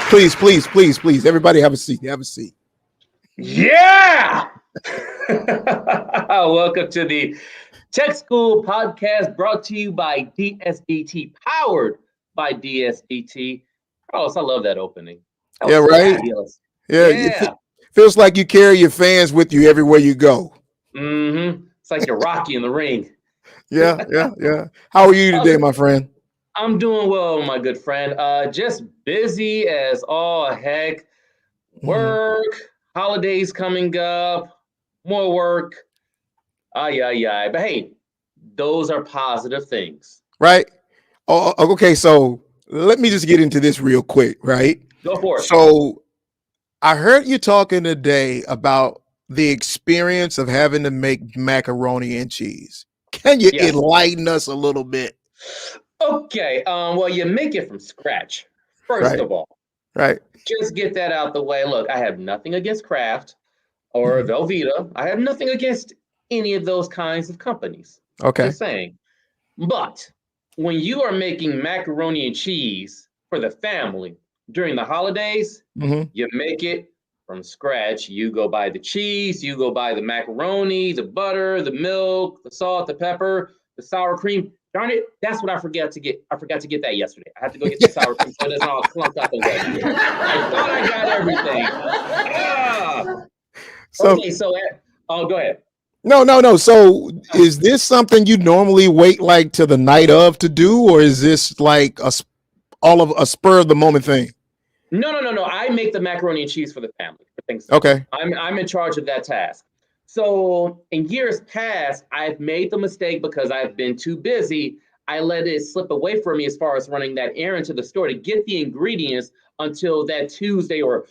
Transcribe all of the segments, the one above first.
Please, please, please, please. Everybody have a seat. Have a seat. Yeah! Welcome to the Tech School podcast brought to you by DSDT, powered by DSDT. Carlos, I love that opening. That Yeah, was right. fabulous. Yeah, Yeah. feels like you carry your fans with you everywhere you go. It's like you're Rocky in the ring. Yeah, yeah, yeah. How are you today, my friend? I'm doing well, my good friend. Just busy as all heck. Mhm. Work, holidays coming up, more work. Ay, ay, ay. But hey, those are positive things. Right. Okay. So let me just get into this real quick. Right. Go for it. So I heard you talking today about the experience of having to make macaroni and cheese. Can you Yes. enlighten us a little bit? Okay. Well, you make it from scratch. First Right. of all, Right. just get that out the way. Look, I have nothing against Kraft or Mhm. Velveeta. I have nothing against any of those kinds of companies. Okay. Just saying. But when you are making macaroni and cheese for the family during the holidays, Hmm. you make it from scratch. You go buy the cheese, you go buy the macaroni, the butter, the milk, the salt, the pepper, the sour cream. Darn it, that's what I forgot to get. I forgot to get that yesterday. I have to go get the sour cream so it doesn't all clunk up and whatnot. I thought I got everything. Ah, So okay, so oh, go ahead. no, no, no. So is this something you normally wait like to the night of to do, or is this like all of a spur of the moment thing? No, no, no, no. I make the macaroni and cheese for the family for Thanksgiving. Okay. I'm in charge of that task. So in years past, I've made the mistake because I've been too busy. I let it slip away from me as far as running that errand to the store to get the ingredients until that Tuesday or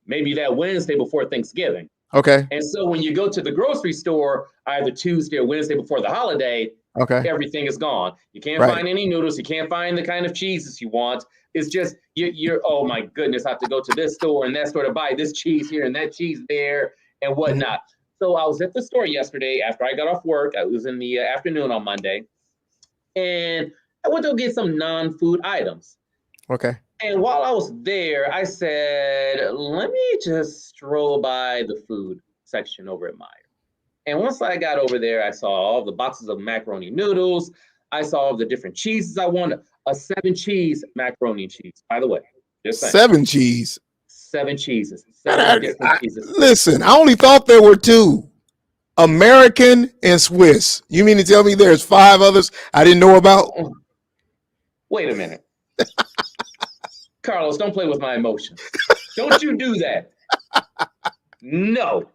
maybe that Wednesday before Thanksgiving. Okay. And so when you go to the grocery store, either Tuesday or Wednesday before the holiday, Okay. everything is gone. You can't Right. find any noodles. You can't find the kind of cheeses you want. It's just you're oh my goodness, I have to go to this store and that store to buy this cheese here and that cheese there and Mhm. whatnot. So I was at the store yesterday after I got off work. I was in the afternoon on Monday, and I went to go get some non-food items. Okay. And while I was there, I said, let me just stroll by the food section over at Meijer. And once I got over there, I saw all the boxes of macaroni noodles. I saw all the different cheeses I wanted. A 7 cheese macaroni and cheese, by the way. Just saying. 7 cheese. 7 cheeses, Man, 7 different cheeses. listen, I only thought there were two: American and Swiss. You mean to tell me there's five others I didn't know about? Oh, wait a minute. Carlos, don't play with my emotions. Don't you do that. No.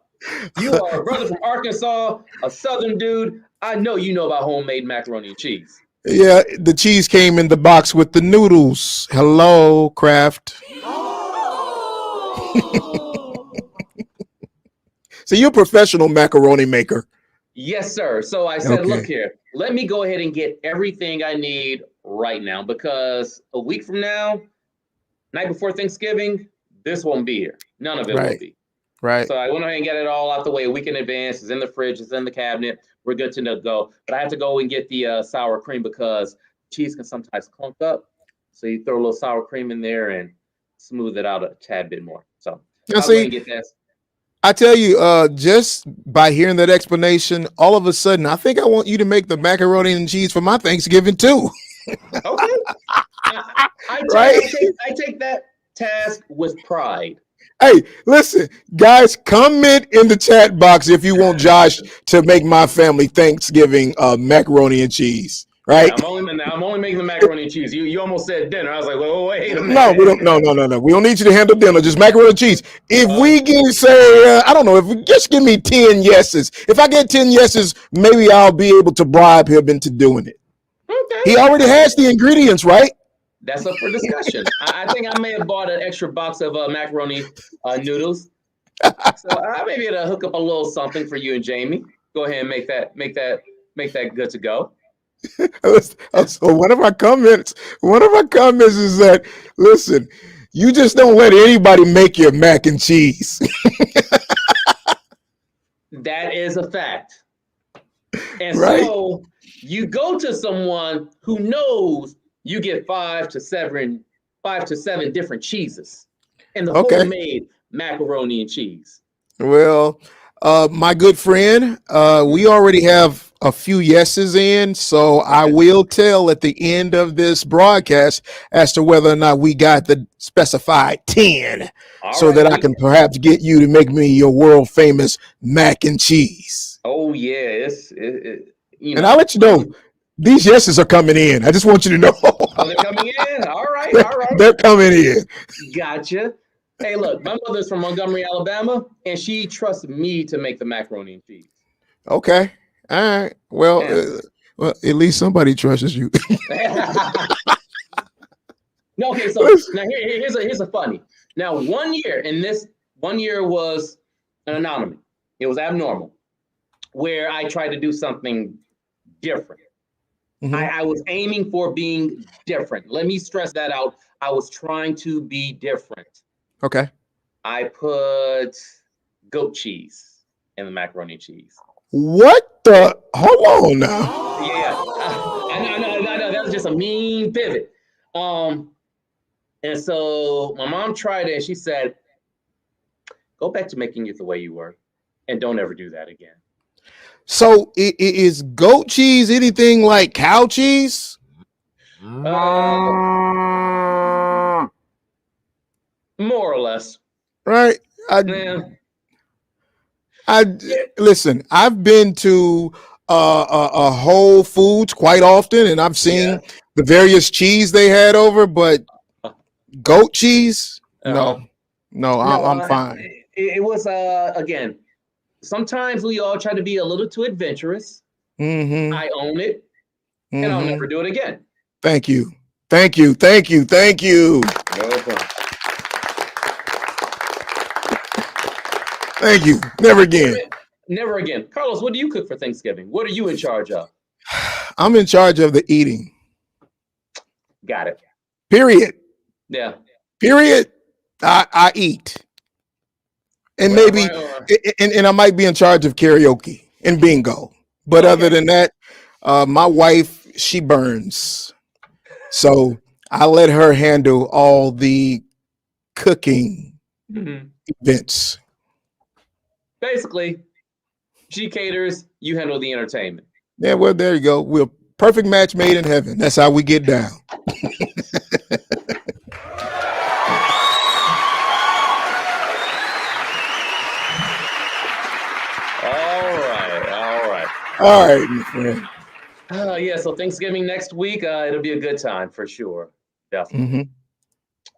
You are a brother from Arkansas, a southern dude. I know you know about homemade macaroni and cheese. Yeah, the cheese came in the box with the noodles. Hello, Kraft. So you're a professional macaroni maker. Yes, sir. So I said, look Okay. here, let me go ahead and get everything I need right now because a week from now, night before Thanksgiving, this won't be here. None of it will Right. be. Right. So I went ahead and get it all out the way a week in advance. It's in the fridge, it's in the cabinet. We're good to go. But I have to go and get the sour cream because cheese can sometimes clunk up. So you throw a little sour cream in there and smooth it out a tad bit more. So Now I'll go ahead see, and get that. I tell you, just by hearing that explanation, all of a sudden, I think I want you to make the macaroni and cheese for my Thanksgiving too. Okay. I, Right? I take that task with pride. Hey, listen, guys, comment in the chat box if you want Josh to make my family Thanksgiving macaroni and cheese. Yeah, Right? I'm only making the macaroni and cheese. You almost said dinner. I was like, well, wait a No, we don't. minute. No, no, no, no. We don't need you to handle dinner. Just macaroni and cheese. If we Okay. can say, I don't know, if we just give me 10 yeses. If I get 10 yeses, maybe I'll be able to bribe him into doing it. Okay. He already Okay. has the ingredients, right? That's up for discussion. I think I may have bought an extra box of macaroni noodles, so I may be able to hook up a little something for you and Jamie. Go ahead and make that good to go. So one of my comments is that, listen, you just don't let anybody make your mac and cheese. That is a fact. And Right? so you go to someone who knows you get 5 to 7 5 to 7 different cheeses and the Okay. homemade macaroni and cheese. Well, my good friend, we already have a few yeses in, so I will tell at the end of this broadcast as to whether or not we got the specified 10, All so right, that I can perhaps get you to make me your world famous mac and cheese. Oh yeah, you And know. I'll let you know these yeses are coming in. I just want you to know. Oh, they're coming in. All right, all right. They're coming in. Gotcha. Hey, look, my mother's from Montgomery, Alabama, and she trusts me to make the macaroni and cheese. Okay. All right. Well, Yeah. well, at least somebody trusts you. No, okay, so now here's a funny. Now, 1 year, and this 1 year was an anomaly. It was abnormal, where I tried to do something different. Mhm. I was aiming for being different. Let me stress that out. I was trying to be different. Okay. I put goat cheese in the macaroni and cheese. What the? Hold on now. Yeah, I know. That was just a mean pivot. And so my mom tried it and she said, go back to making it the way you were and don't ever do that again. So is goat cheese anything like cow cheese? More or less. Right. Yeah. Listen. I've been to a Whole Foods quite often, and I've seen the various cheese they had over, but goat cheese, no, I'm fine. It was again. Sometimes we all try to be a little too adventurous. Mm-hmm. I own it, and I'll never do it again. Thank you. Thank you. Thank you. Thank you. No problem. Thank you. Never again. Never again. Carlos, what do you cook for Thanksgiving? What are you in charge of? I'm in charge of the eating. Got it. Period. Yeah. Period. I eat. And Well, maybe, and I might be in charge of karaoke and bingo. But other than that, my wife, she burns. So I let her handle all the cooking events. Basically, she caters, you handle the entertainment. Yeah, well, there you go. We're a perfect match made in heaven. That's how we get down. All right, my friend. Yeah, so Thanksgiving next week, it'll be a good time for sure. Definitely.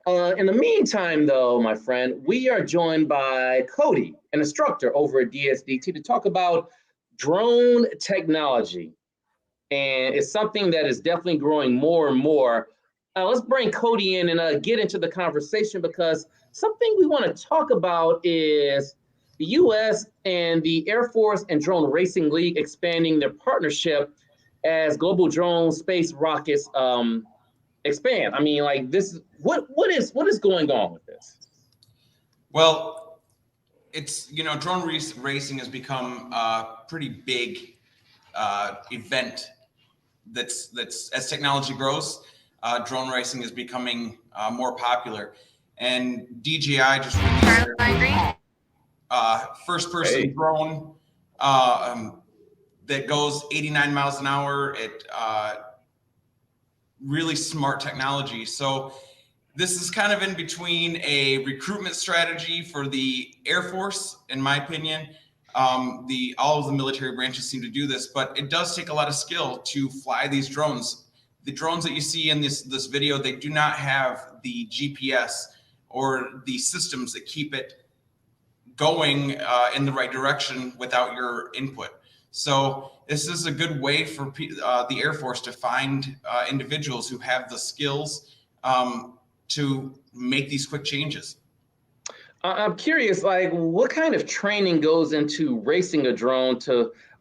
In the meantime, though, my friend, we are joined by Cody, an instructor over at DSDT, to talk about drone technology. And it's something that is definitely growing more and more. Let's bring Cody in and get into the conversation, because something we want to talk about is the U.S. and the Air Force and Drone Racing League expanding their partnership as global drone space rockets expand. I mean, like this, what is going on with this? Well, it's, drone racing has become a pretty big event. That's as technology grows, drone racing is becoming more popular. And DJI just released their first-person drone that goes 89 miles an hour. It really smart technology. So this is kind of in between a recruitment strategy for the Air Force, in my opinion. All of the military branches seem to do this, but it does take a lot of skill to fly these drones. The drones that you see in this video, they do not have the GPS or the systems that keep it going in the right direction without your input. So this is a good way for the Air Force to find individuals who have the skills to make these quick changes. I'm curious, like, what kind of training goes into racing a drone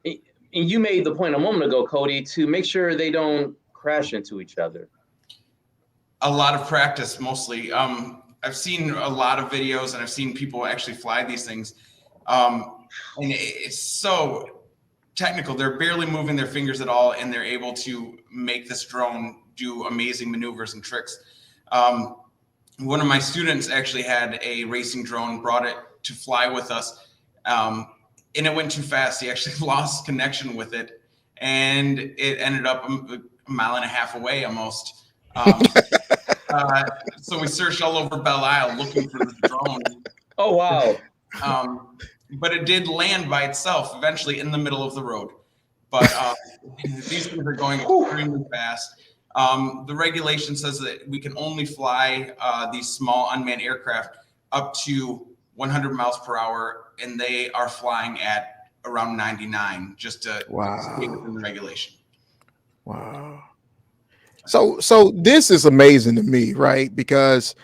and you made the point a moment ago, Cody, to make sure they don't crash into each other? A lot of practice, mostly. I've seen a lot of videos and I've seen people actually fly these things. And it's so technical. They're barely moving their fingers at all, and they're able to make this drone do amazing maneuvers and tricks. one of my students actually had a racing drone, brought it to fly with us, and it went too fast. He actually lost connection with it, and it ended up a mile and a half away almost. So we searched all over Belle Isle looking for this drone. Oh, wow. But it did land by itself eventually in the middle of the road. But these things are going extremely fast. The regulation says that we can only fly these small unmanned aircraft up to 100 miles per hour, and they are flying at around 99 just to stay within the regulation. Wow. So this is amazing to me, right? Because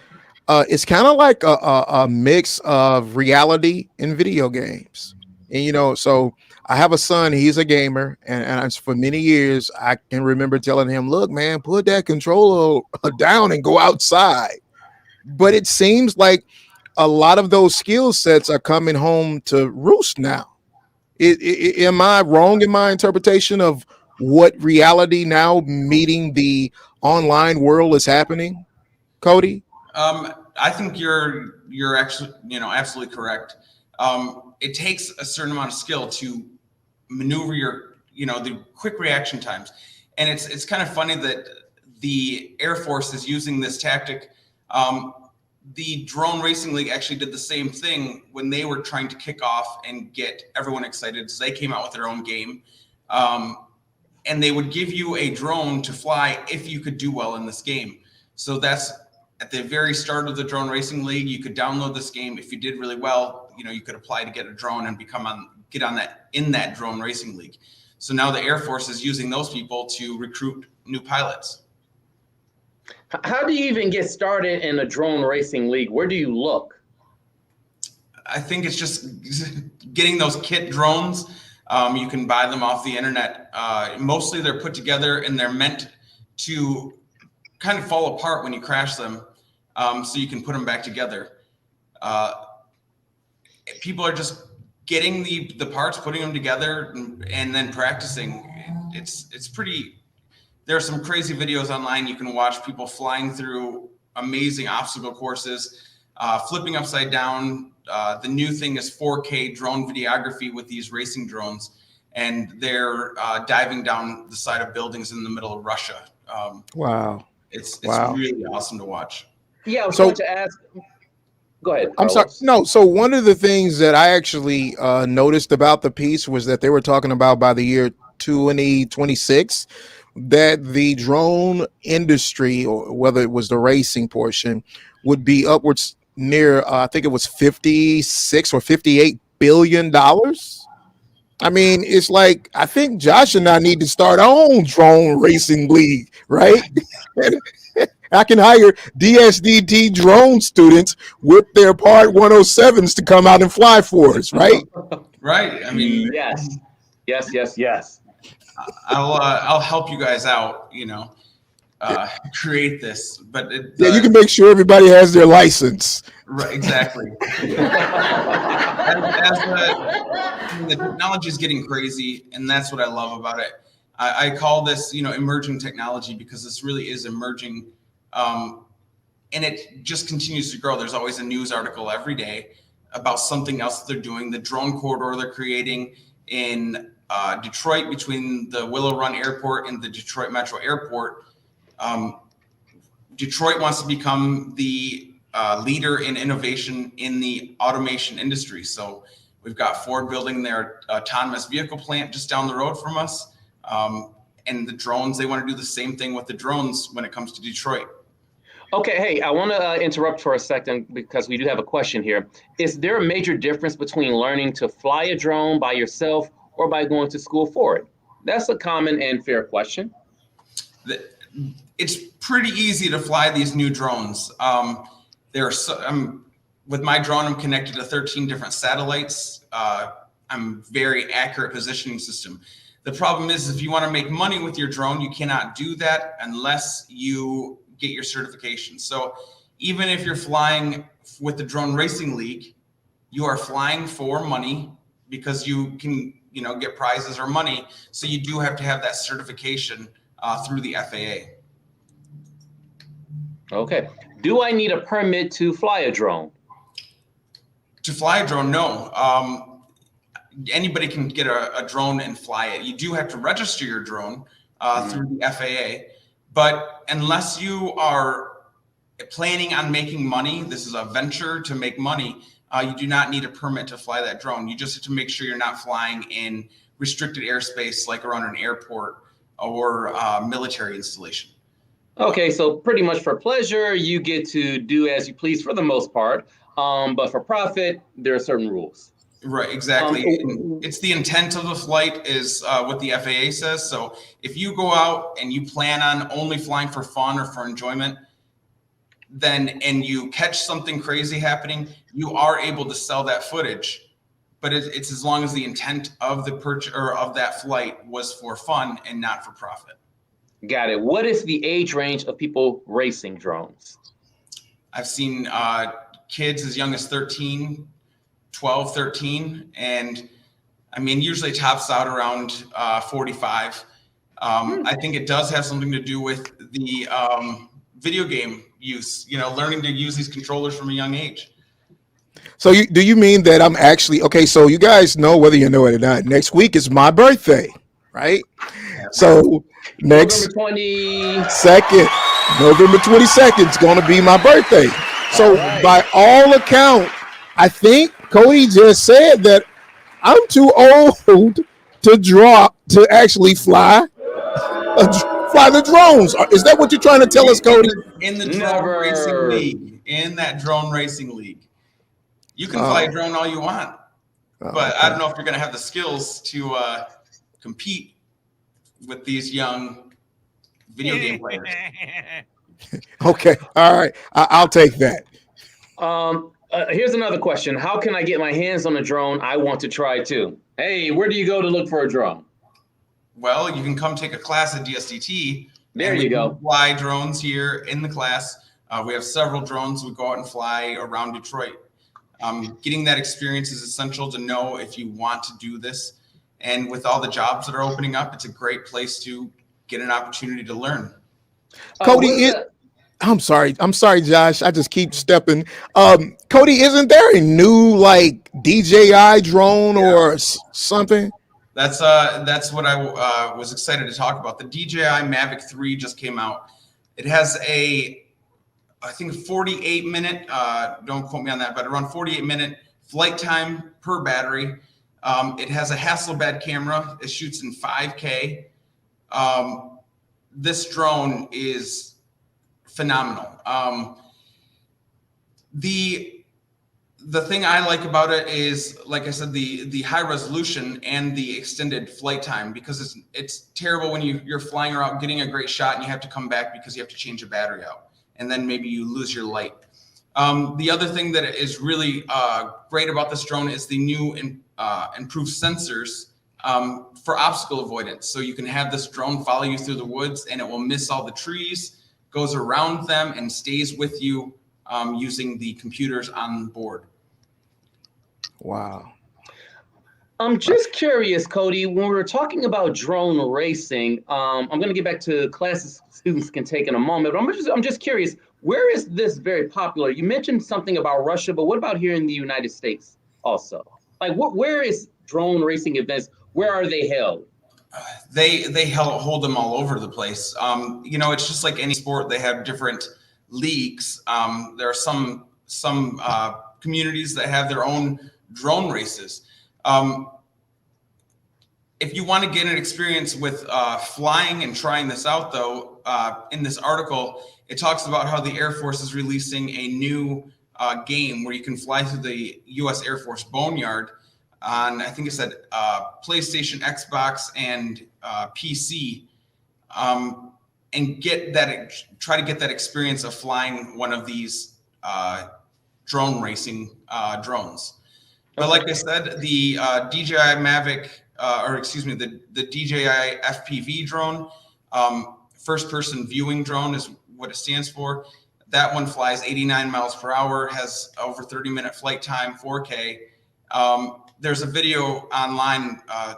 it's kind of like a mix of reality and video games. And, you know, so I have a son, he's a gamer. And for many years, I can remember telling him, look, man, put that controller down and go outside. But it seems like a lot of those skill sets are coming home to roost now. Am I wrong in my interpretation of what reality now meeting the online world is happening, Cody? I think you're actually, absolutely correct. It takes a certain amount of skill to maneuver the quick reaction times. And it's kind of funny that the Air Force is using this tactic. The Drone Racing League actually did the same thing when they were trying to kick off and get everyone excited. So they came out with their own game. And they would give you a drone to fly if you could do well in this game. So that's at the very start of the Drone Racing League. You could download this game. If you did really well, you could apply to get a drone and get on that Drone Racing League. So now the Air Force is using those people to recruit new pilots. How do you even get started in a Drone Racing League? Where do you look? I think it's just getting those kit drones. You can buy them off the internet. Mostly they're put together and they're meant to kind of fall apart when you crash them, so you can put them back together. People are just getting the parts, putting them together, and then practicing. It's pretty. There are some crazy videos online you can watch. People flying through amazing obstacle courses, flipping upside down. The new thing is 4K drone videography with these racing drones, and they're diving down the side of buildings in the middle of Russia. Wow. It's really awesome to watch. Yeah, I was going to ask. Go ahead, Carlos. I'm sorry. No, so one of the things that I actually noticed about the piece was that they were talking about by the year 2026 that the drone industry, or whether it was the racing portion, would be upwards near, I think it was 56 or 58 billion dollars. I mean, it's like, I think Josh and I need to start our own drone racing league, right? I can hire DSDT drone students with their Part 107s to come out and fly for us, right? Right. I mean, yes. I'll help you guys out, create this, but you can make sure everybody has their license. Right, exactly. The technology is getting crazy, and that's what I love about it. I call this, emerging technology, because this really is emerging, and it just continues to grow. There's always a news article every day about something else that they're doing. The drone corridor they're creating in Detroit, between the Willow Run Airport and the Detroit Metro Airport. Detroit wants to become the leader in innovation in the automation industry. So we've got Ford building their autonomous vehicle plant just down the road from us. And the drones, they want to do the same thing with the drones when it comes to Detroit. Okay, hey, I want to interrupt for a second because we do have a question here. Is there a major difference between learning to fly a drone by yourself or by going to school for it? That's a common and fair question. It's pretty easy to fly these new drones. With my drone, I'm connected to 13 different satellites. I'm very accurate positioning system. The problem is, if you want to make money with your drone, you cannot do that unless you get your certification. So even if you're flying with the Drone Racing League, you are flying for money because you can, get prizes or money. So you do have to have that certification through the FAA. Okay, Do I need a permit to fly a drone? To fly a drone, no. Anybody can get a drone and fly it. You do have to register your drone through the FAA, but unless you are planning on making money, this is a venture to make money, you do not need a permit to fly that drone. You just have to make sure you're not flying in restricted airspace like around an airport or military installation. Okay, so pretty much for pleasure, you get to do as you please for the most part. But for profit, there are certain rules. Right, exactly. It's the intent of the flight is what the FAA says. So if you go out and you plan on only flying for fun or for enjoyment, and you catch something crazy happening, you are able to sell that footage. But it's as long as the intent of the purchase or of that flight was for fun and not for profit. Got it. What is the age range of people racing drones? I've seen kids as young as 13, 12, 13. And I mean, usually tops out around 45. I think it does have something to do with the video game use, learning to use these controllers from a young age. So do you mean that I'm actually, okay, so you guys know, whether you know it or not, next week is my birthday, right? So next November 22nd is going to be my birthday. So by all account, I think Cody just said that I'm too old to actually fly the drones. Is that what you're trying to tell us, Cody? In the drone racing league, in that drone racing league, you can fly a drone all you want, but I don't know if you're going to have the skills to compete with these young video game players. Okay, all right, I'll take that. Here's another question. How can I get my hands on a drone? I want to try too. Hey, where do you go to look for a drone? Well, you can come take a class at DSDT. There you go. Fly drones here in the class. We have several drones. We go out and fly around Detroit. Getting that experience is essential to know if you want to do this. And with all the jobs that are opening up, it's a great place to get an opportunity to learn. Cody, I'm sorry, Josh. I just keep stepping. Cody, isn't there a new DJI drone or something? That's what I was excited to talk about. The DJI Mavic 3 just came out. It has I think 48-minute, don't quote me on that, but around 48-minute flight time per battery. It has a Hasselblad camera. It shoots in 5K. This drone is phenomenal. The thing I like about it is, like I said, the high resolution and the extended flight time, because it's terrible when you're flying around getting a great shot and you have to come back because you have to change a battery out, and then maybe you lose your light. The other thing that is really great about this drone is the new improved sensors for obstacle avoidance. So you can have this drone follow you through the woods and it will miss all the trees, goes around them, and stays with you using the computers on board. Wow. I'm just curious, Cody, when we were talking about drone racing, I'm going to get back to classes students can take in a moment, but I'm just curious, where is this very popular? You mentioned something about Russia, but what about here in the United States also? Where is drone racing events? Where are they held? They hold them all over the place. It's just like any sport. They have different leagues. There are some communities that have their own drone races. If you want to get an experience with flying and trying this out, though, in this article, it talks about how the Air Force is releasing a new game where you can fly through the U.S. Air Force Boneyard on, I think it said PlayStation, Xbox, and PC, and try to get that experience of flying one of these drone racing drones. But like I said, the DJI Mavic, the DJI FPV drone, first-person viewing drone is what it stands for. That one flies 89 miles per hour, has over 30-minute flight time, 4K. There's a video online. I'll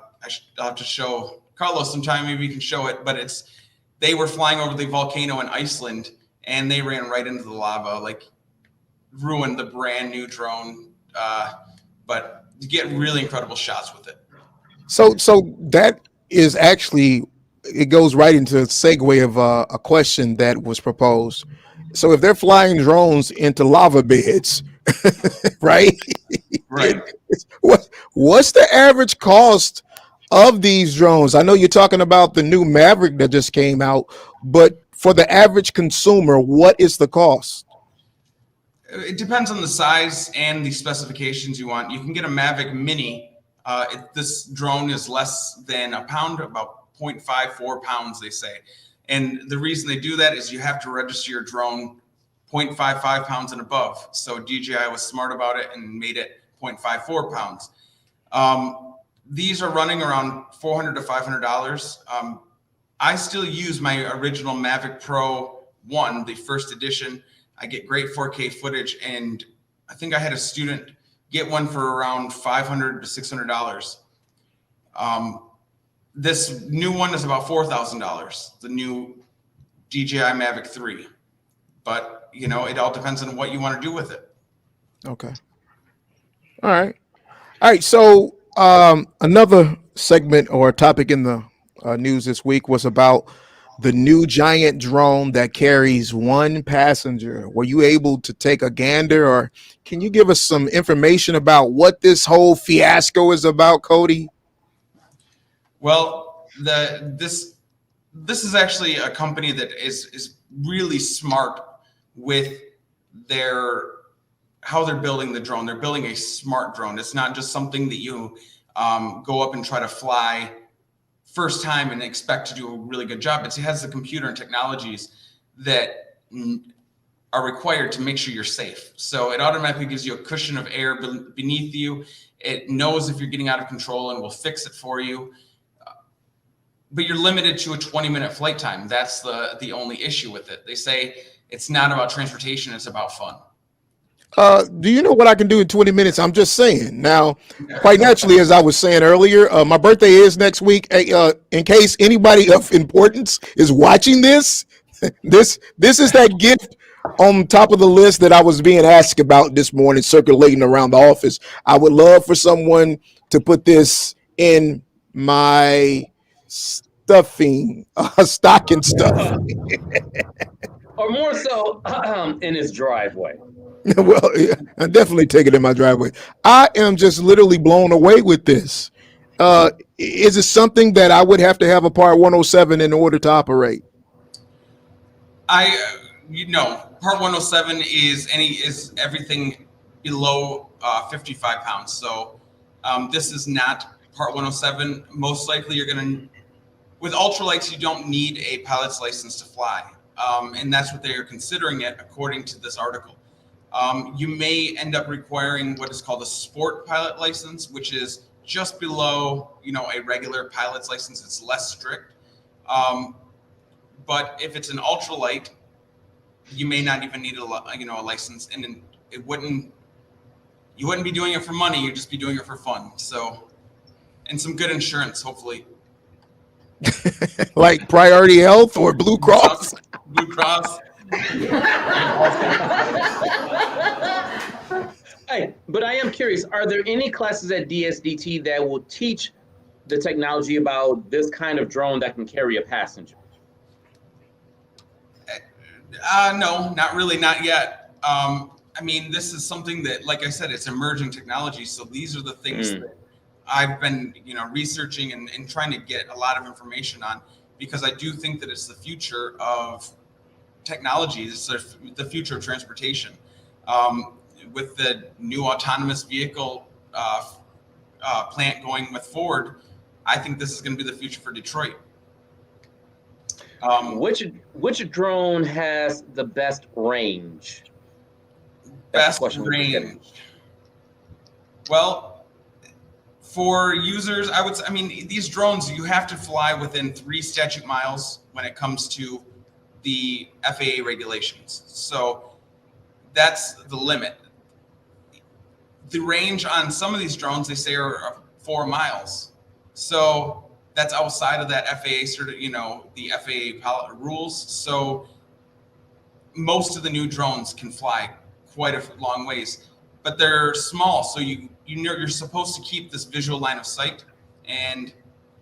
have to show Carlos sometime. Maybe you can show it. But they were flying over the volcano in Iceland, and they ran right into the lava, like ruined the brand new drone. But you get really incredible shots with it. So that is actually, it goes right into a segue of a question that was proposed. So if they're flying drones into lava beds, right? Right. What's the average cost of these drones? I know you're talking about the new Maverick that just came out, but for the average consumer, what is the cost? It depends on the size and the specifications you want. You can get a Mavic Mini. This drone is less than a pound, about 0.54 pounds, they say. And the reason they do that is you have to register your drone 0.55 pounds and above. So DJI was smart about it and made it 0.54 pounds. These are running around $400 to $500. I still use my original Mavic Pro 1, the first edition. I get great 4K footage, and I think I had a student get one for around $500 to $600. This new one is about $4,000, the new DJI Mavic 3. But, you know, it all depends on what you want to do with it. Okay. All right. All right. So another segment or topic in the news this week was about the new giant drone that carries one passenger. Were you able to take a gander, or can you give us some information about what this whole fiasco is about, Cody? Well, this is actually a company that is really smart with how they're building the drone. They're building a smart drone. It's not just something that you go up and try to fly first time and expect to do a really good job. It has the computer and technologies that are required to make sure you're safe. So it automatically gives you a cushion of air beneath you. It knows if you're getting out of control and will fix it for you. But you're limited to a 20-minute flight time. That's the only issue with it. They say it's not about transportation, it's about fun. Do you know what I can do in 20 minutes? I'm just saying. Now, quite naturally, as I was saying earlier, my birthday is next week. In case anybody of importance is watching this, this is that gift on top of the list that I was being asked about this morning, circulating around the office. I would love for someone to put this in my stocking stuff. Or more so, in his driveway. Well, yeah, I definitely take it in my driveway. I am just literally blown away with this. Is it something that I would have to have a Part 107 in order to operate? Part 107 is everything below 55 pounds. So this is not Part 107. Most likely, with ultralights, you don't need a pilot's license to fly, and that's what they are considering it, according to this article. You may end up requiring what is called a sport pilot license, which is just below, a regular pilot's license. It's less strict. But if it's an ultralight, you may not even need a license, and you wouldn't be doing it for money. You'd just be doing it for fun. So, and some good insurance, hopefully. Like Priority Health or Blue Cross? Blue Cross. Hey, but I am curious, are there any classes at DSDT that will teach the technology about this kind of drone that can carry a passenger? No, not really, not yet. This is something that, like I said, it's emerging technology. So these are the things that I've been, researching and trying to get a lot of information on, because I do think that it's the future of technology. It's the future of transportation. With the new autonomous vehicle plant going with Ford, I think this is going to be the future for Detroit. Which drone has the best range? Best range. Well, for users, these drones, you have to fly within 3 statute miles when it comes to the FAA regulations. So that's the limit. The range on some of these drones, they say, are 4 miles. So that's outside of that FAA, the FAA pilot rules. So most of the new drones can fly quite a long ways, but they're small. So you're supposed to keep this visual line of sight, and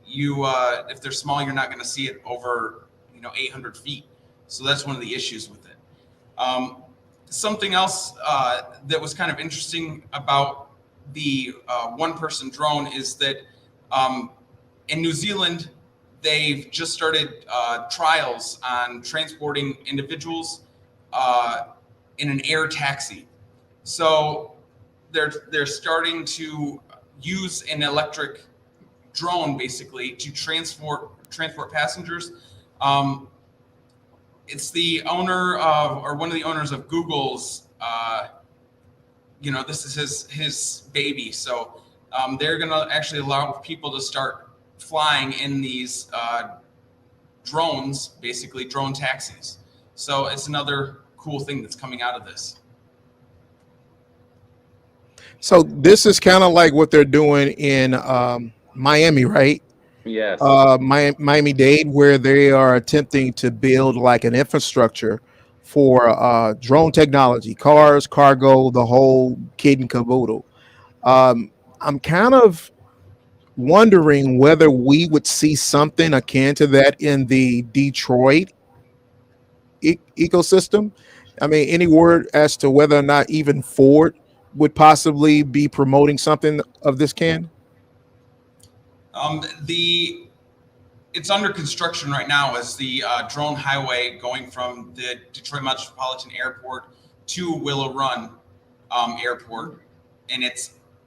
if they're small, you're not going to see it over 800 feet. So that's one of the issues with it. Something else that was kind of interesting about the one-person drone is that in New Zealand, they've just started trials on transporting individuals in an air taxi. So they're starting to use an electric drone basically to transport passengers. It's the owner of, or one of the owners of Google's, this is his baby. So they're going to actually allow people to start flying in these drones, basically drone taxis. So it's another cool thing that's coming out of this. So this is kind of like what they're doing in Miami, right? Yes. Miami-Dade, where they are attempting to build like an infrastructure for drone technology, cars, cargo, the whole kit and caboodle. I'm kind of wondering whether we would see something akin to that in the Detroit ecosystem. I mean, any word as to whether or not even Ford would possibly be promoting something of this kind? It's under construction right now as the drone highway going from the Detroit Metropolitan Airport to Willow Run Airport, and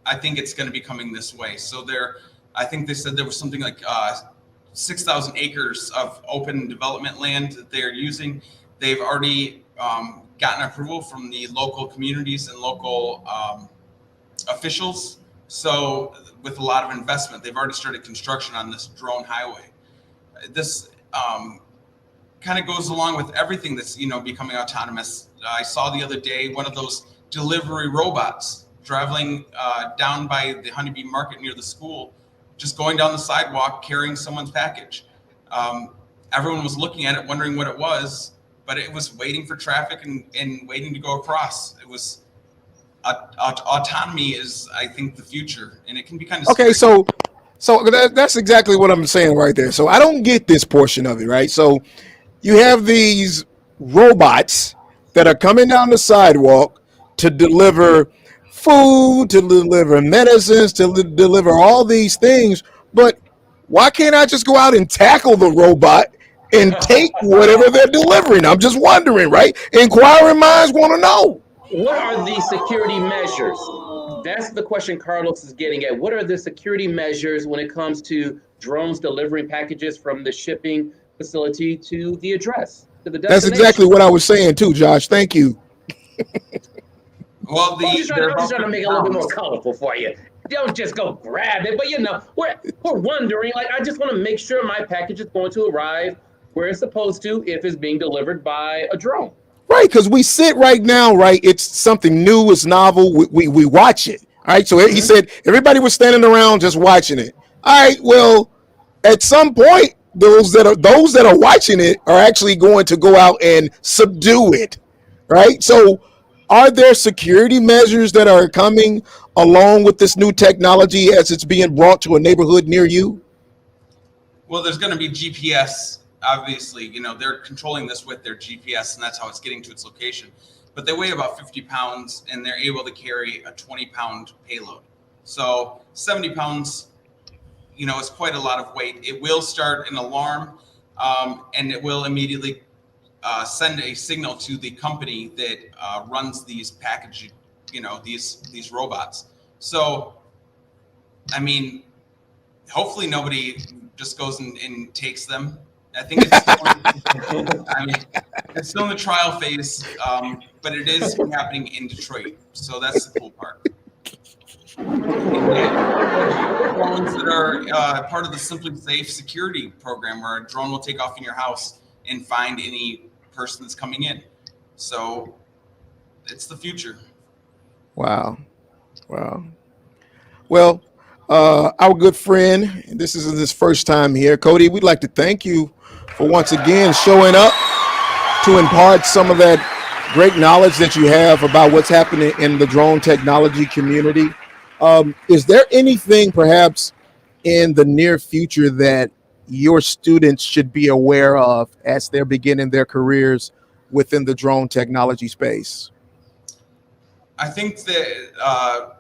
I think it's going to be coming this way. So I think they said there was something like 6,000 acres of open development land that they're using. They've already gotten approval from the local communities and local officials. So with a lot of investment, they've already started construction on this drone highway. This kind of goes along with everything that's becoming autonomous. I saw the other day one of those delivery robots traveling down by the Honeybee Market near the school, just going down the sidewalk carrying someone's package. Everyone was looking at it, wondering what it was, but it was waiting for traffic and waiting to go across. It was autonomy is, I think, the future, and it can be kind of okay. scary. So that's exactly what I'm saying right there. So I don't get this portion of it, right? So you have these robots that are coming down the sidewalk to deliver food, to deliver medicines, to deliver all these things. But why can't I just go out and tackle the robot and take whatever they're delivering? I'm just wondering, right? Inquiring minds want to know. What are the security measures? That's the question Carlos is getting at. What are the security measures when it comes to drones delivering packages from the shipping facility to the address, to the destination? That's exactly what I was saying too, Josh. Thank you. Well, I'm just trying to make it a little bit more colorful for you. Don't just go grab it, but we're wondering. Like, I just want to make sure my package is going to arrive where it's supposed to if it's being delivered by a drone. Right, because we sit right now, right? It's something new, it's novel. We watch it. All right. So he said everybody was standing around just watching it. All right. Well, at some point, those that are watching it are actually going to go out and subdue it. Right. So are there security measures that are coming along with this new technology as it's being brought to a neighborhood near you? Well, there's going to be GPS. Obviously, they're controlling this with their GPS, and that's how it's getting to its location. But they weigh about 50 pounds, and they're able to carry a 20-pound payload. So 70 pounds, is quite a lot of weight. It will start an alarm, and it will immediately send a signal to the company that runs these package, these robots. So, I mean, hopefully nobody just goes and takes them. I think it's still in the trial phase, but it is happening in Detroit. So that's the cool part. Drones that are part of the Simply Safe security program, where a drone will take off in your house and find any person that's coming in. So it's the future. Wow. Well, our good friend, this is his first time here, Cody, we'd like to thank you for once again showing up to impart some of that great knowledge that you have about what's happening in the drone technology community. Is there anything perhaps in the near future that your students should be aware of as they're beginning their careers within the drone technology space? I think that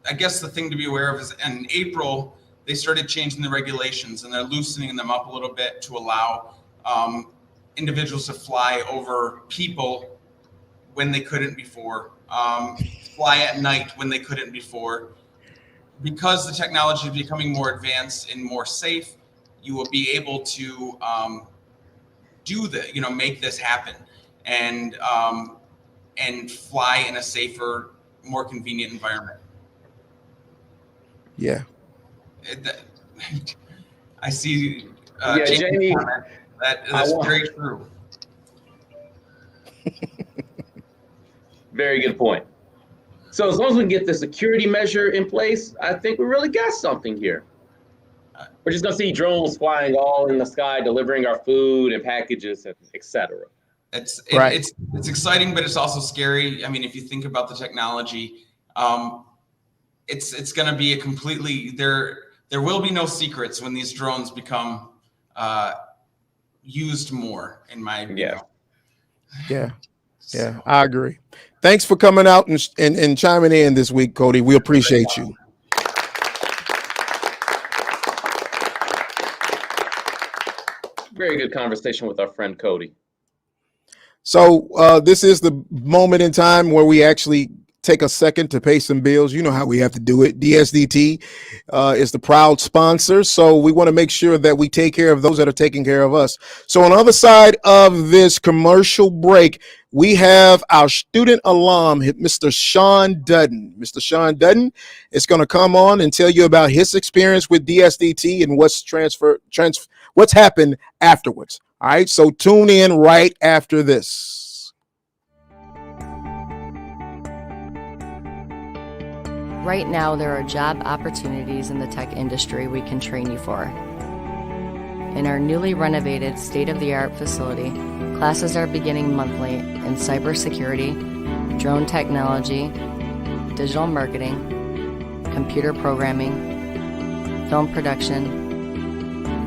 I guess the thing to be aware of is in April they started changing the regulations and they're loosening them up a little bit to allow individuals to fly over people when they couldn't before, fly at night when they couldn't before. Because the technology is becoming more advanced and more safe, you will be able to make this happen and fly in a safer, more convenient environment. Yeah. I see. Yeah, Jamie, that's very true. Very good point. So as long as we can get the security measure in place, I think we really got something here. We're just gonna see drones flying all in the sky, delivering our food and packages, and etc. It's Right. it's exciting, but it's also scary. I mean, if you think about the technology, it's going to be a completely there will be no secrets when these drones become used more, in my opinion. Yeah. Yeah, I agree. Thanks for coming out and chiming in this week, Cody. We appreciate you. Very good conversation with our friend Cody. So this is the moment in time where we actually take a second to pay some bills. You know how we have to do it. DSDT is the proud sponsor. So we want to make sure that we take care of those that are taking care of us. So on the other side of this commercial break, we have our student alum, Mr. Sean Dutton. Mr. Sean Dutton is going to come on and tell you about his experience with DSDT and what's happened afterwards. All right, so tune in right after this. Right now, there are job opportunities in the tech industry we can train you for. In our newly renovated state-of-the-art facility, classes are beginning monthly in cybersecurity, drone technology, digital marketing, computer programming, film production,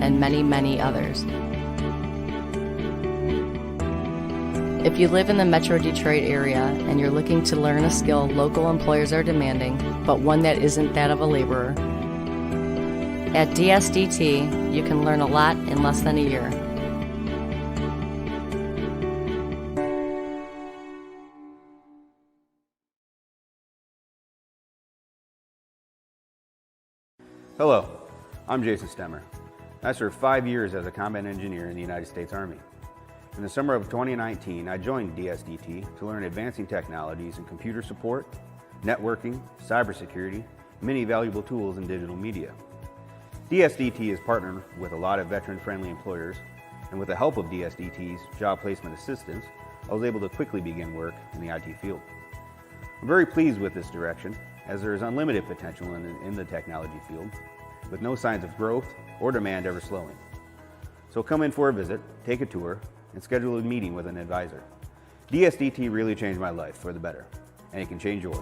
and many, many others. If you live in the Metro Detroit area and you're looking to learn a skill local employers are demanding, but one that isn't that of a laborer, at DSDT, you can learn a lot in less than a year. Hello, I'm Jason Stemmer. I served 5 years as a combat engineer in the United States Army. In the summer of 2019, I joined DSDT to learn advancing technologies in computer support, networking, cybersecurity, and many valuable tools in digital media. DSDT is partnered with a lot of veteran-friendly employers, and with the help of DSDT's job placement assistance, I was able to quickly begin work in the IT field. I'm very pleased with this direction, as there is unlimited potential in the technology field, with no signs of growth or demand ever slowing. So come in for a visit, take a tour, and schedule a meeting with an advisor. DSDT really changed my life for the better, and it can change yours.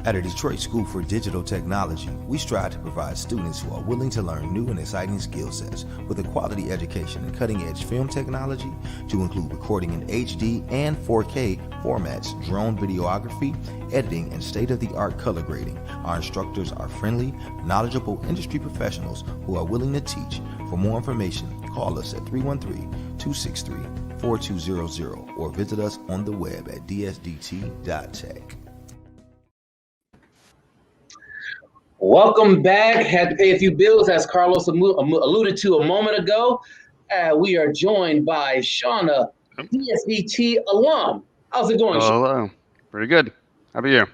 At a Detroit School for Digital Technology, we strive to provide students who are willing to learn new and exciting skill sets with a quality education in cutting-edge film technology to include recording in HD and 4K formats, drone videography, editing, and state-of-the-art color grading. Our instructors are friendly, knowledgeable industry professionals who are willing to teach. For more information, call us at 313-263-4200 or visit us on the web at dsdt.tech. Welcome back. Had to pay a few bills, as Carlos alluded to a moment ago. We are joined by Shauna, DSDT alum. How's it going, Shauna? Hello. Pretty good. How about you?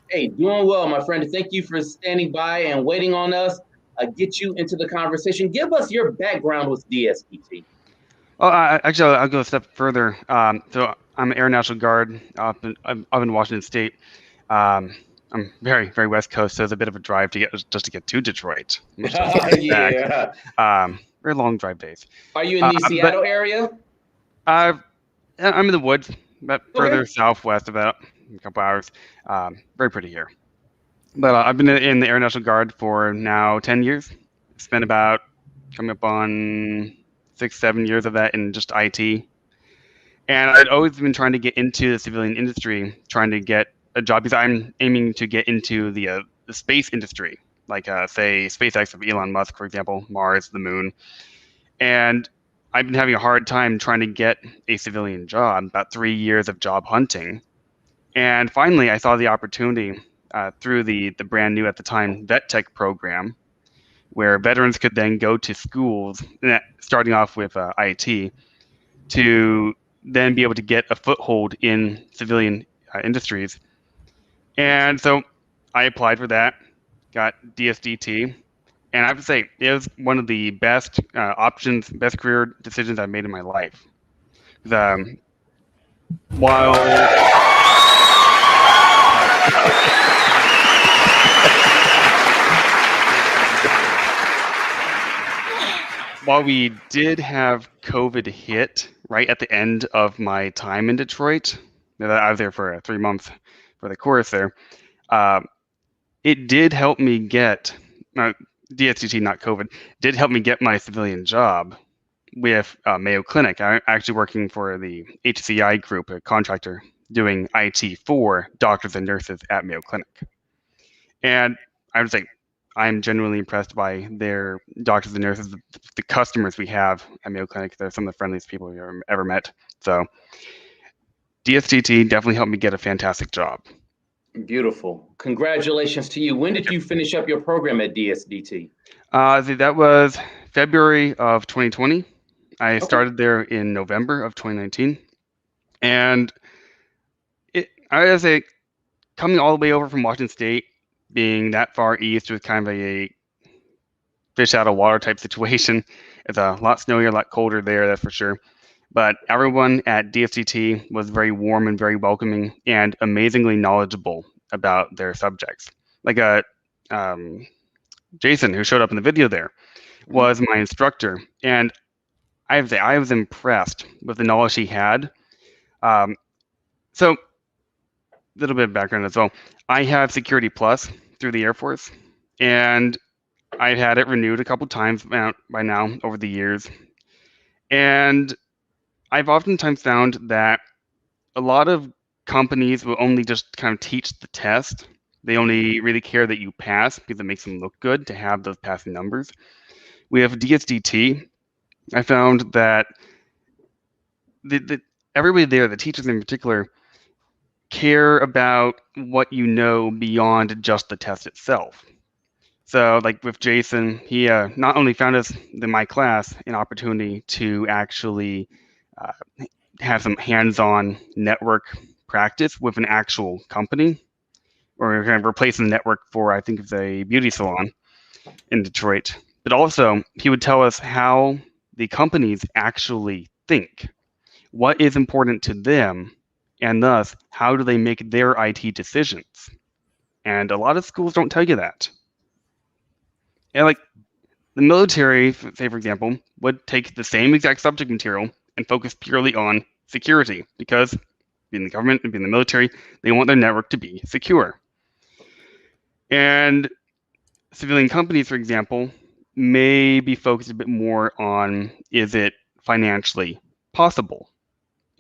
Hey, doing well, my friend. Thank you for standing by and waiting on us. Get you into the conversation. Give us your background with DSDT. Oh, actually, I'll go a step further. So I'm an Air National Guard up in Washington State. I'm very, very West Coast, so it's a bit of a drive to get to Detroit. Much less to get back. Yeah. Very long drive days. Are you in the Seattle area? I'm in the woods, but Okay. further southwest, about a couple hours. Very pretty here. But I've been in the Air National Guard for now 10 years. Spent about coming up on 6-7 years of that in just IT. And I'd always been trying to get into the civilian industry, trying to get a job because I'm aiming to get into the space industry, like say SpaceX of Elon Musk, for example, Mars, the moon. And I've been having a hard time trying to get a civilian job, about 3 years of job hunting. And finally, I saw the opportunity through the brand new at the time Vet Tech program, where veterans could then go to schools, starting off with IT, to then be able to get a foothold in civilian industries. And so I applied for that, got DSDT, and I have to say it was one of the best options, best career decisions I've made in my life. While while we did have COVID hit right at the end of my time in Detroit, I was there for 3 months for the course there. It did help me get DSDT, not COVID, did help me get my civilian job with Mayo Clinic. I'm actually working for the HCI group, a contractor doing IT for doctors and nurses at Mayo Clinic. And I would say I'm genuinely impressed by their doctors and nurses, the customers we have at Mayo Clinic. They're some of the friendliest people we've ever met. So DSDT definitely helped me get a fantastic job. Beautiful. Congratulations to you. When did you finish up your program at DSDT? That was February of 2020. I started there in November of 2019. And I would say coming all the way over from Washington State, being that far east was kind of a fish out of water type situation. It's a lot snowier, a lot colder there, that's for sure. But everyone at DSDT was very warm and very welcoming and amazingly knowledgeable about their subjects. Like Jason, who showed up in the video there, was my instructor. And I have to say, I was impressed with the knowledge he had. So a little bit of background as well. I have Security Plus through the Air Force, and I've had it renewed a couple times by now over the years. And I've oftentimes found that a lot of companies will only just kind of teach the test. They only really care that you pass because it makes them look good to have those passing numbers. We have DSDT. I found that everybody there, the teachers in particular, care about what you know beyond just the test itself. So like with Jason, he not only found us in my class an opportunity to actually have some hands-on network practice with an actual company, or kind of replacing the network for, I think it's a beauty salon in Detroit. But also he would tell us how the companies actually think, what is important to them, and thus, how do they make their IT decisions? And a lot of schools don't tell you that. And like the military, say for example, would take the same exact subject material and focus purely on security because being the government and being the military, they want their network to be secure. And civilian companies, for example, may be focused a bit more on, is it financially possible?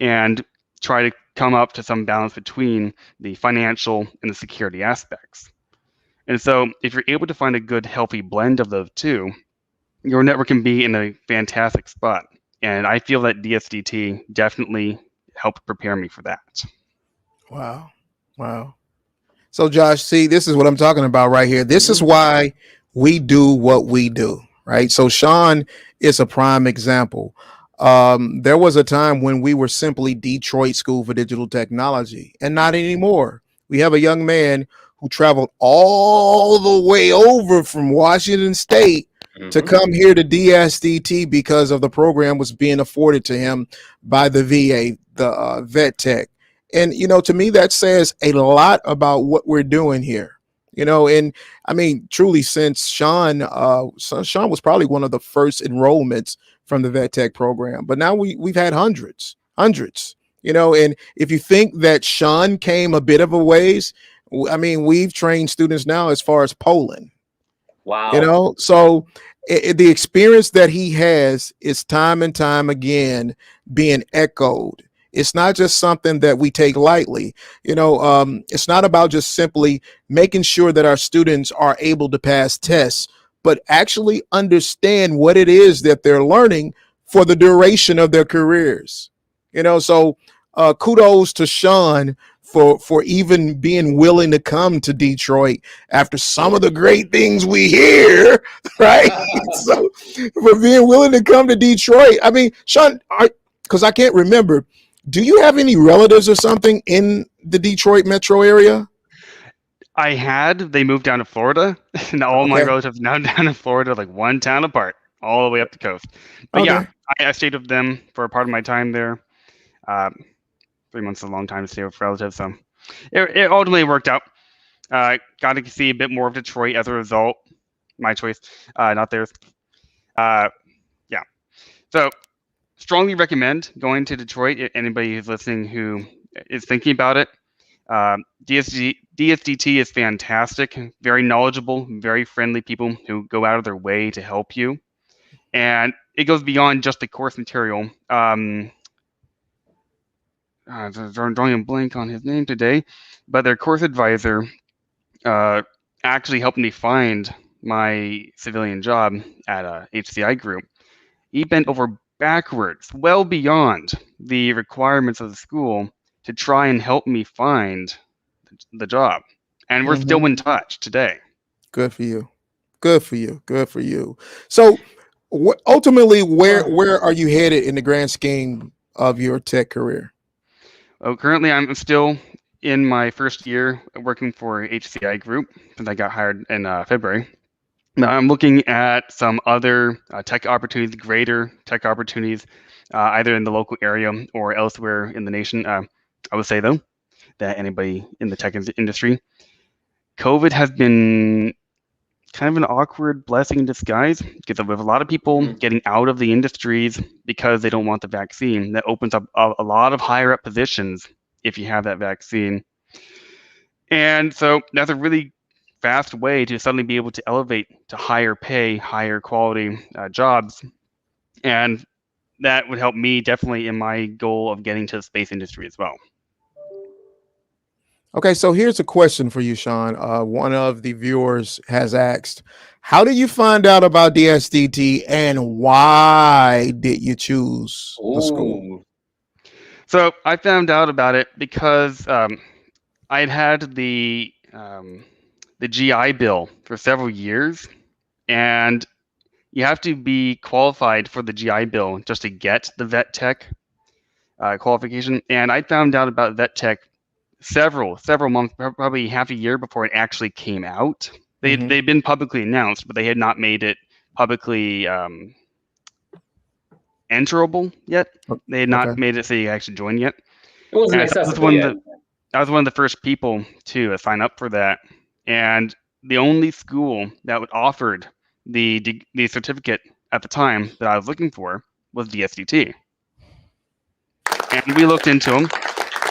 And try to come up to some balance between the financial and the security aspects. And so if you're able to find a good, healthy blend of those two, your network can be in a fantastic spot. And I feel that DSDT definitely helped prepare me for that. Wow. Wow. So Josh, see, this is what I'm talking about right here. This is why we do what we do, right? So Sean is a prime example. There was a time when we were simply Detroit School for Digital Technology, and not anymore. We have a young man who traveled all the way over from Washington State to come here to DSDT because of the program was being afforded to him by the VA, the Vet Tech. And, to me, that says a lot about what we're doing here. And I mean, truly, since Sean was probably one of the first enrollments from the Vet Tech program, but now we've had hundreds, and if you think that Sean came a bit of a ways, I mean, we've trained students now as far as Poland, Wow. so the experience that he has is time and time again being echoed. It's not just something that we take lightly. It's not about just simply making sure that our students are able to pass tests, but actually understand what it is that they're learning for the duration of their careers. So kudos to Sean for even being willing to come to Detroit after some of the great things we hear, right? So for being willing to come to Detroit. I mean, Sean, because I can't remember, do you have any relatives or something in the Detroit metro area? They moved down to Florida, and all my Okay. relatives now down in Florida, like one town apart, all the way up the coast. But yeah, Okay. I stayed with them for a part of my time there. 3 months is a long time to stay with relatives, so it ultimately worked out. Got to see a bit more of Detroit as a result. My choice, not theirs. Yeah. So strongly recommend going to Detroit. Anybody who's listening who is thinking about it. DSDT is fantastic, very knowledgeable, very friendly people who go out of their way to help you. And it goes beyond just the course material. Drawing a blank on his name today, but their course advisor actually helped me find my civilian job at HCI Group. He bent over backwards, well beyond the requirements of the school, to try and help me find the job. And we're still in touch today. Good for you. Good for you. Good for you. So ultimately, where are you headed in the grand scheme of your tech career? Well, currently, I'm still in my first year working for HCI Group since I got hired in February. Now, I'm looking at some other tech opportunities, greater tech opportunities, either in the local area or elsewhere in the nation. I would say, though, that anybody in the tech industry, COVID has been kind of an awkward blessing in disguise, because with a lot of people getting out of the industries because they don't want the vaccine, that opens up a lot of higher up positions if you have that vaccine. And so that's a really fast way to suddenly be able to elevate to higher pay, higher quality jobs. And that would help me definitely in my goal of getting to the space industry as well. Okay, so here's a question for you, Sean. One of the viewers has asked, how did you find out about DSDT and why did you choose the school? So I found out about it because I had the GI Bill for several years, and you have to be qualified for the GI Bill just to get the vet tech qualification. And I found out about vet tech several months, probably half a year before it actually came out. They'd been publicly announced, but they had not made it publicly enterable yet. They had not made it so you actually join yet. It wasn't And accessible yet. I was one of the first people to sign up for that, and the only school that offered the certificate at the time that I was looking for was DSDT. And we looked into them,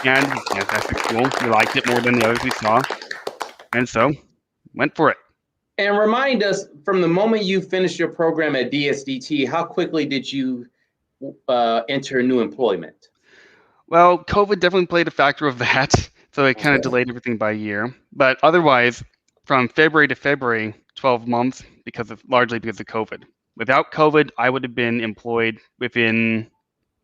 and fantastic school. We liked it more than the others we saw, and so went for it. And remind us, from the moment you finished your program at DSDT, how quickly did you enter new employment? Well, COVID definitely played a factor of that, so it kind of delayed everything by a year. But otherwise, from February to February, 12 months, largely because of COVID. Without COVID, I would have been employed within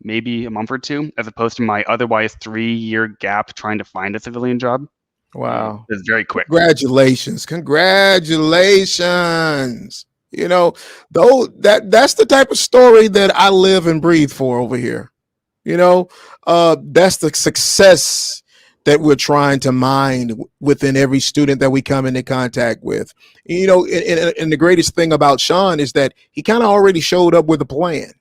maybe a month or two, as opposed to my otherwise 3-year gap trying to find a civilian job. Wow. It's very quick. Congratulations. That's the type of story that I live and breathe for over here. That's the success that we're trying to mine within every student that we come into contact with. And the greatest thing about Sean is that he kind of already showed up with a plan.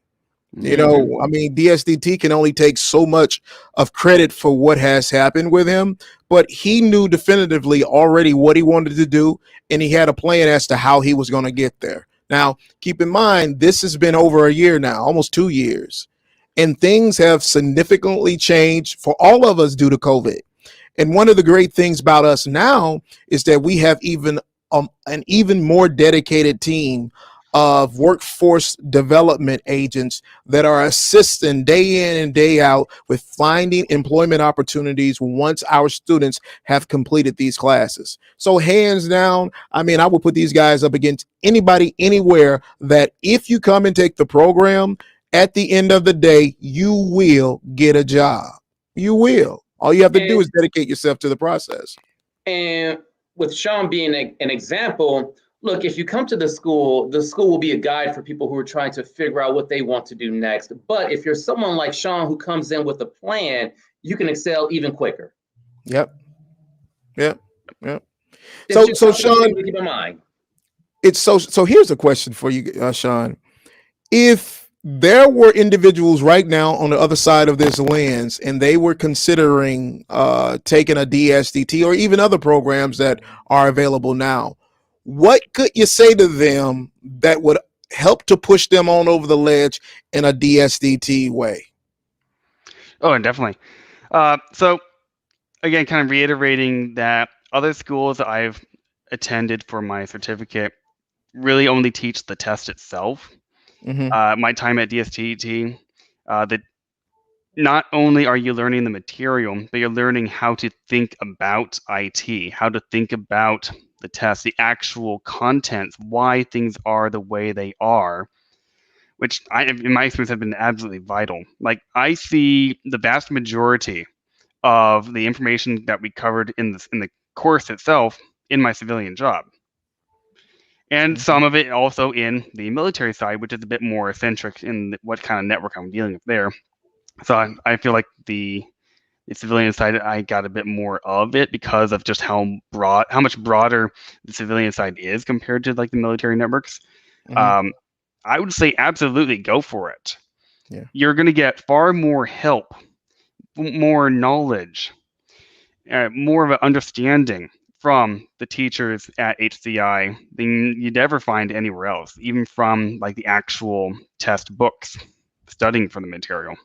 You know, I mean, DSDT can only take so much of credit for what has happened with him, but he knew definitively already what he wanted to do, and he had a plan as to how he was going to get there. Now, keep in mind, this has been over a year now, almost 2 years, and things have significantly changed for all of us due to COVID. And one of the great things about us now is that we have an even more dedicated team of workforce development agents that are assisting day in and day out with finding employment opportunities once our students have completed these classes. So hands down, I mean, I would put these guys up against anybody anywhere that if you come and take the program, at the end of the day, you will get a job. You will. All you have to do is dedicate yourself to the process. And with Sean being an example, look, if you come to the school will be a guide for people who are trying to figure out what they want to do next. But if you're someone like Sean who comes in with a plan, you can excel even quicker. Yep. It's So just something Sean, to keep in mind. it's so here's a question for you, Sean. If there were individuals right now on the other side of this lens and they were considering taking a DSDT or even other programs that are available now, what could you say to them that would help to push them on over the ledge in a DSDT way? Oh, and definitely. So again, kind of reiterating that other schools that I've attended for my certificate really only teach the test itself. My time at DSDT, that not only are you learning the material, but you're learning how to think about IT, how to think about the test, the actual contents, why things are the way they are, which in my experience, have been absolutely vital. Like, I see the vast majority of the information that we covered in the course itself in my civilian job. And some of it also in the military side, which is a bit more eccentric in what kind of network I'm dealing with there. So I feel like the civilian side, I got a bit more of it because of just how much broader the civilian side is compared to like the military networks. I would say absolutely go for it. Yeah. You're going to get far more help, more knowledge, more of an understanding from the teachers at HCI than you'd ever find anywhere else, even from like the actual test books, studying for the material.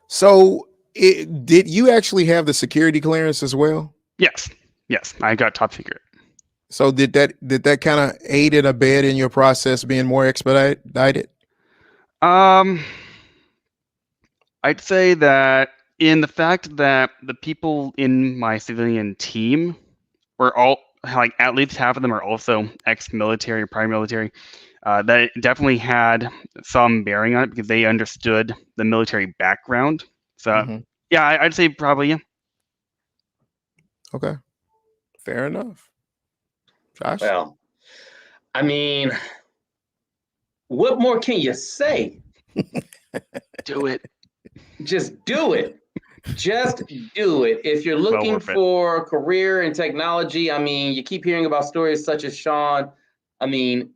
So did you actually have the security clearance as well? Yes, I got top secret. So did that kind of aid and abet in your process being more expedited? I'd say that in the fact that the people in my civilian team were all, like, at least half of them are also ex-military or prior military, that definitely had some bearing on it because they understood the military background. So yeah, I'd say probably, yeah. Okay, fair enough. Josh? Well, I mean, what more can you say? Do it. Just do it. Just do it. If you're looking for a career in technology, I mean, you keep hearing about stories such as Sean. I mean,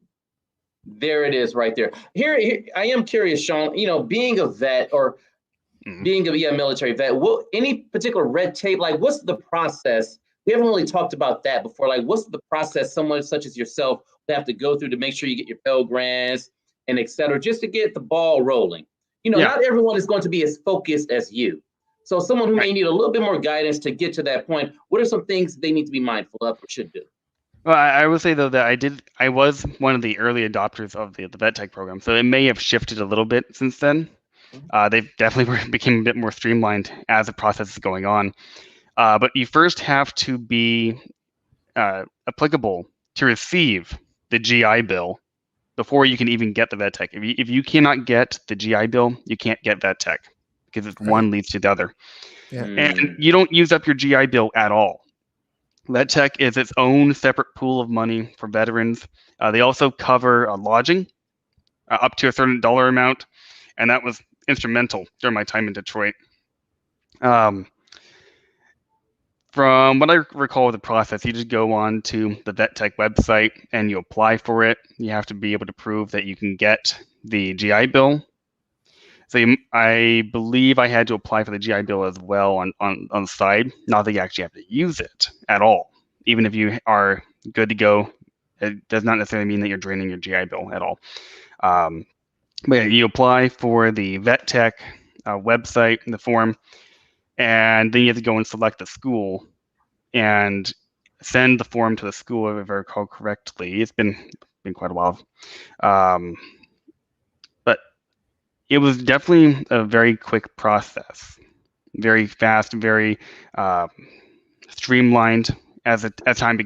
there it is right there. Here I am curious, Sean, you know, being a vet or being a military vet, any particular red tape, like what's the process? We haven't really talked about that before. Like, what's the process someone such as yourself would have to go through to make sure you get your Pell Grants and et cetera, just to get the ball rolling? You know, not everyone is going to be as focused as you. So someone who may need a little bit more guidance to get to that point, what are some things they need to be mindful of or should do? Well, I will say, though, that I was one of the early adopters of the vet tech program, so it may have shifted a little bit since then. They've definitely became a bit more streamlined as the process is going on. But you first have to be applicable to receive the GI Bill before you can even get the vet tech. If you cannot get the GI Bill, you can't get vet tech because it's one leads to the other. Yeah. And you don't use up your GI Bill at all. Vet tech is its own separate pool of money for veterans. They also cover lodging up to a certain dollar amount, and that was instrumental during my time in Detroit. From what I recall of the process, you just go on to the Vet Tech website and you apply for it. You have to be able to prove that you can get the GI Bill. So I believe I had to apply for the GI Bill as well on the side. Not that you actually have to use it at all. Even if you are good to go, it does not necessarily mean that you're draining your GI Bill at all. But yeah, you apply for the Vet Tech website, the form, and then you have to go and select the school and send the form to the school, if I recall correctly. It's been quite a while. But it was definitely a very quick process, very fast, very streamlined as time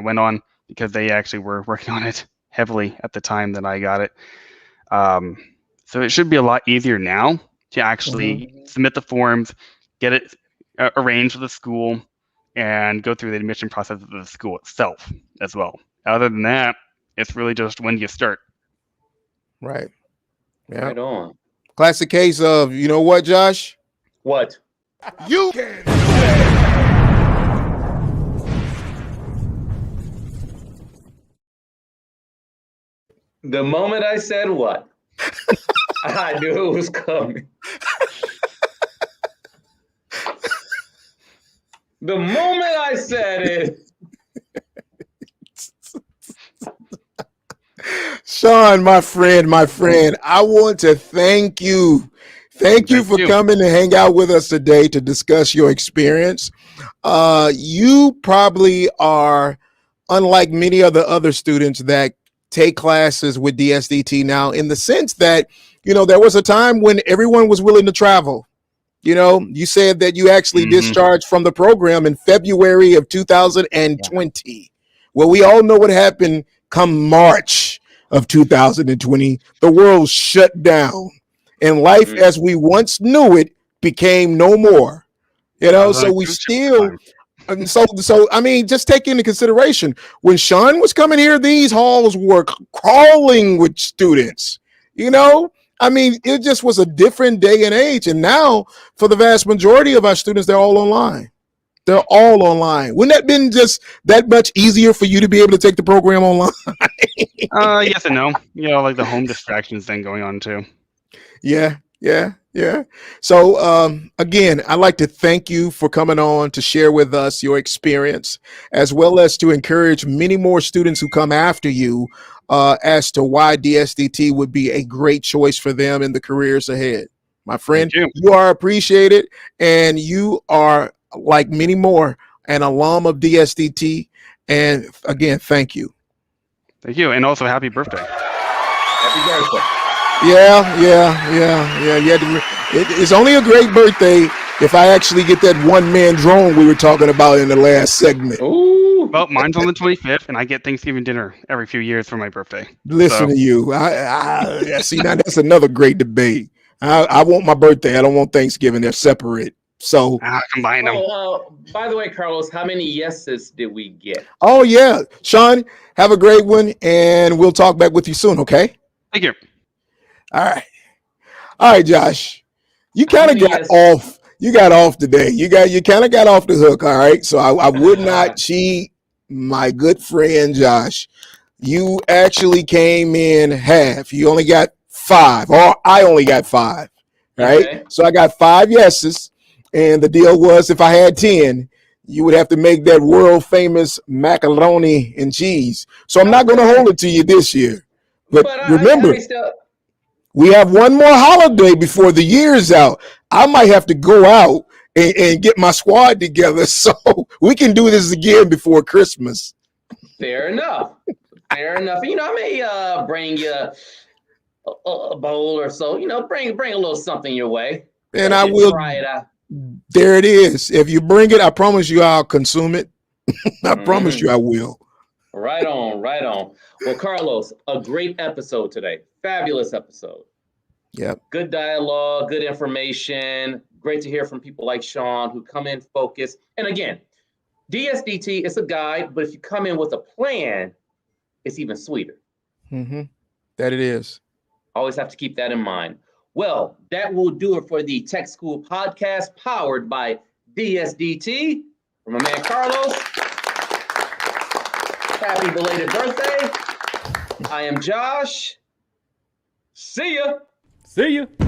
went on, because they actually were working on it heavily at the time that I got it. So it should be a lot easier now to actually submit the forms, get it arranged with the school, and go through the admission process of the school itself as well. Other than that, it's really just when you start. Right. Yeah. Right on. Classic case of, you know what, Josh? What? You can. The moment I said what, I knew it was coming. The moment I said it. Sean, my friend, I want to thank you. Thank you for coming to hang out with us today to discuss your experience. You probably are unlike many of the other students that take classes with DSDT now, in the sense that, there was a time when everyone was willing to travel. You said that you actually discharged from the program in February of 2020. Yeah. Well, we all know what happened come March of 2020. The world shut down and life as we once knew it became no more. So we still, and so I mean, just take into consideration, when Sean was coming here, these halls were crawling with students. I mean, it just was a different day and age. And now, for the vast majority of our students, they're all online. They're all online. Wouldn't that have been just that much easier for you to be able to take the program online? Yes and no. Like the home distractions thing going on too. Yeah. So again, I'd like to thank you for coming on to share with us your experience, as well as to encourage many more students who come after you as to why DSDT would be a great choice for them in the careers ahead. My friend, you are appreciated, and you are, like many more, an alum of DSDT. And again, thank you. Thank you. And also happy birthday. Happy birthday. Yeah. It's only a great birthday if I actually get that one-man drone we were talking about in the last segment. Ooh. Well, mine's on the 25th, and I get Thanksgiving dinner every few years for my birthday. Listen to you. I see, now that's another great debate. I want my birthday. I don't want Thanksgiving. They're separate. So combine them. By the way, Carlos, how many yeses did we get? Oh, yeah. Sean, have a great one, and we'll talk back with you soon, okay? Thank you. All right, Josh. You kind of got off. You got off today. You kind of got off the hook. All right. So I would not cheat my good friend Josh. You actually came in half. You only got 5, or I only got 5. Right. Okay. So I got 5 yeses, and the deal was, if I had 10, you would have to make that world famous macaroni and cheese. So I'm not going to hold it to you this year. But remember. We have one more holiday before the year's out. I might have to go out and get my squad together so we can do this again before Christmas. Fair enough. I may bring you a bowl or so. Bring a little something your way. And I will try it out. There it is. If you bring it, I promise you I'll consume it. I promise you I will. Right on. Well, Carlos, a great episode today. Fabulous episode. Yep. Good dialogue, good information. Great to hear from people like Sean who come in focused. And again, DSDT is a guide, but if you come in with a plan, it's even sweeter. That it is. Always have to keep that in mind. Well, that will do it for the Tech School podcast powered by DSDT. From my man Carlos, happy belated birthday. I am Josh. See ya. See ya.